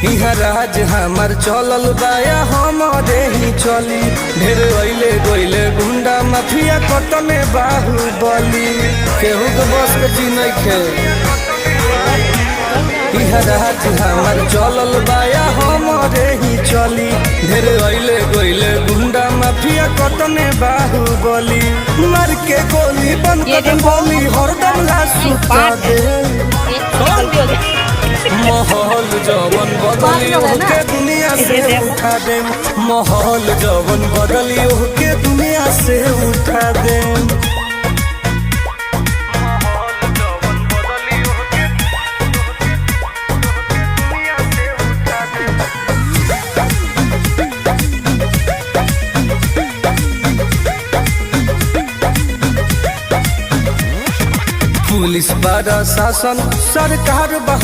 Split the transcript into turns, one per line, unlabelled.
इहा राज हमार चलल बाया हमारे ही चली। ढेर अइले गइले गुंडा माफिया कतने बाहुबली, केहू के बस के चीज नइखे। इहा राज हमार चलल बाया हमारे ही चली। ढेर अइले गइले गुंडा माफिया कतने बाहुबली, मार के गोली बंद कर बोली हरदम लाश सुता दे। माहौल जवन बदली के दुनिया से उठा दे। माहौल जवन बदली के दुनिया से उठा दे। पुलिस प्रशासन सरकार बा